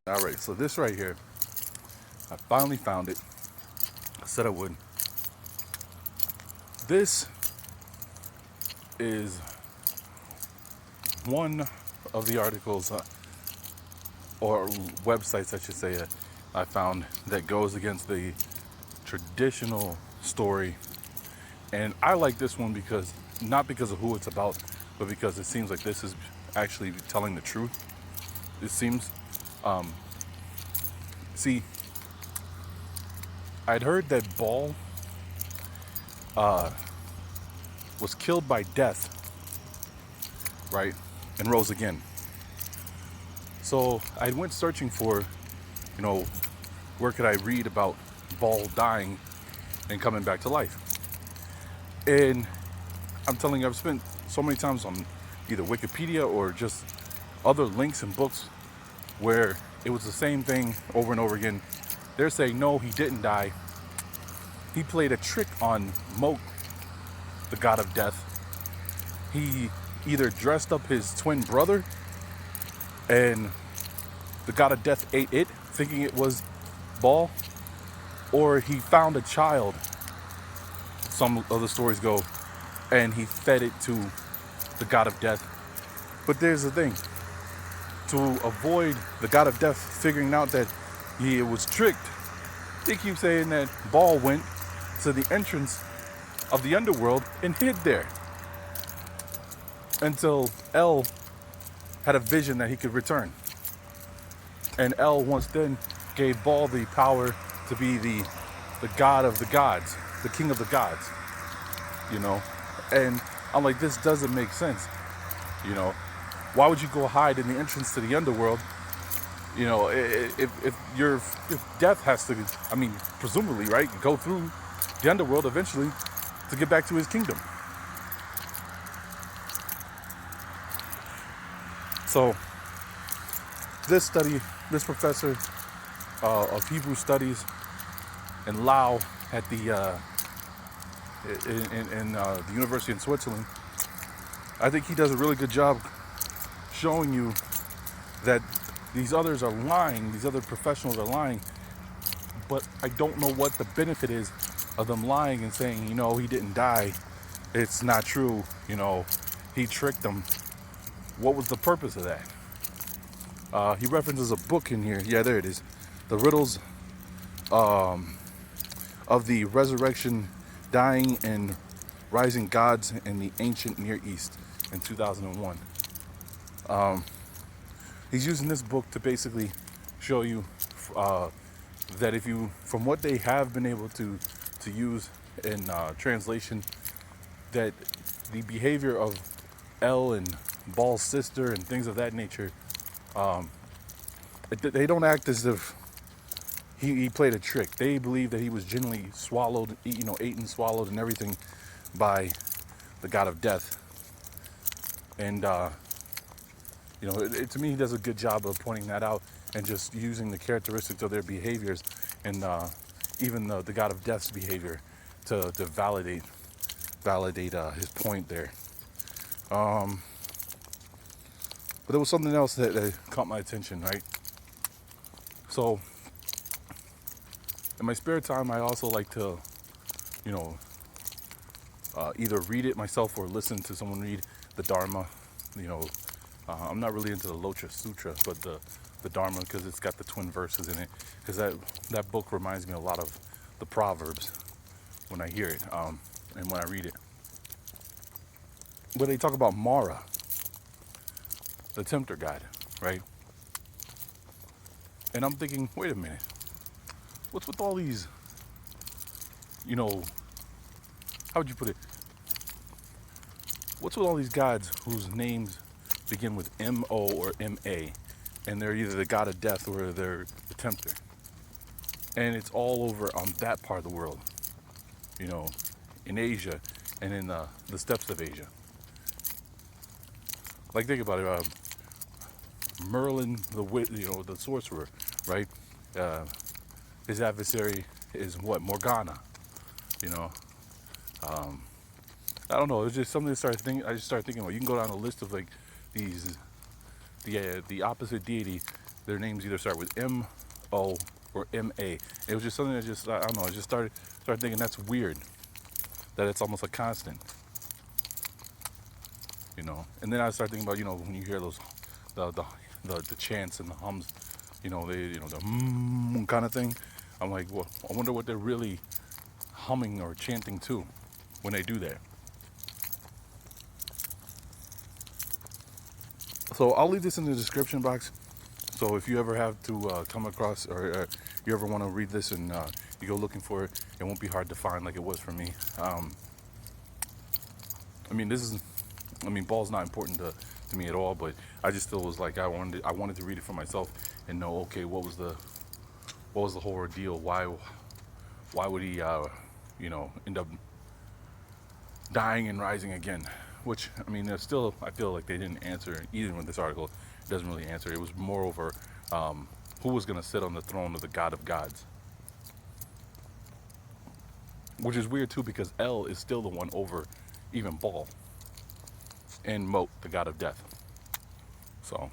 All right, so this right here, I finally found it. I said I would. This is one of the articles or websites, I should say, I found that goes against the traditional story. And I like this one because, not because of who it's about, but because it seems like this is actually telling the truth. It seems. Um, See, I'd heard that Baal uh, was killed by death, right, and rose again. So I went searching for, you know, where could I read about Baal dying and coming back to life. And I'm telling you, I've spent so many times on either Wikipedia or just other links and books where it was the same thing over and over again. They're saying, no, he didn't die. He played a trick on Moat, the god of death. He either dressed up his twin brother and the god of death ate it, thinking it was Baal, or he found a child, some of the stories go, and he fed it to the god of death. But there's the thing, to avoid the god of death figuring out that he was tricked, they keep saying that Baal went to the entrance of the underworld and hid there until El had a vision that he could return. And El once then gave Baal the power to be the god of the gods, the king of the gods, you know. And I'm like, this doesn't make sense, you know. Why would you go hide in the entrance to the underworld? You know, if death has to, I mean, presumably, right, go through the underworld eventually to get back to his kingdom. So this professor of Hebrew studies in Lao at the university in Switzerland, I think he does a really good job showing you that these others are lying, these other professionals are lying, but I don't know what the benefit is of them lying and saying, you know, he didn't die, it's not true, you know, he tricked them. What was the purpose of that? He references a book in here. Yeah, there it is. The Riddles of the Resurrection, Dying, and Rising Gods in the Ancient Near East in 2001. He's using this book to basically show you that if you, from what they have been able to use in translation, that the behavior of El and Baal's sister and things of that nature, they don't act as if he played a trick. They believe that he was genuinely swallowed, you know, eaten, swallowed, and everything by the god of death. And you know, to me, he does a good job of pointing that out and just using the characteristics of their behaviors and even the god of death's behavior to validate his point there. But there was something else that caught my attention, right? So in my spare time, I also like to, you know, either read it myself or listen to someone read the Dharma. You know, I'm not really into the Lotra Sutra, but the Dharma, because it's got the twin verses in it. Because that book reminds me a lot of the Proverbs when I hear it and when I read it. But they talk about Mara, the tempter god, right? And I'm thinking, wait a minute, what's with all these, you know, how would you put it? What's with all these gods whose names begin with M-O or M-A, and they're either the god of death or they're the tempter? And it's all over on that part of the world, you know, in Asia and in the steppes of Asia. Like, think about it, Merlin, the sorcerer, right? His adversary is what? Morgana, you know. I don't know. It's just something I just started thinking about. You can go down a list of like the opposite deity their names either start with M-O or M-A. It was just something that just, I don't know, I just started thinking that's weird, that it's almost a constant, you know. And then I started thinking about, you know, when you hear those, the chants and the hums, you know, the kind of thing. I'm like, well, I wonder what they're really humming or chanting to when they do that. So I'll leave this in the description box. So if you ever have to come across, or you ever want to read this and you go looking for it, it won't be hard to find like it was for me. I mean, Baal's not important to me at all, but I just still was like, I wanted to read it for myself and know, okay, what was the whole ordeal? Why would he, you know, end up dying and rising again? Which, I mean, there's still, I feel like they didn't answer, even with this article, it doesn't really answer. It was more over who was going to sit on the throne of the God of Gods. Which is weird too, because El is still the one over even Baal and Mot, the God of Death. So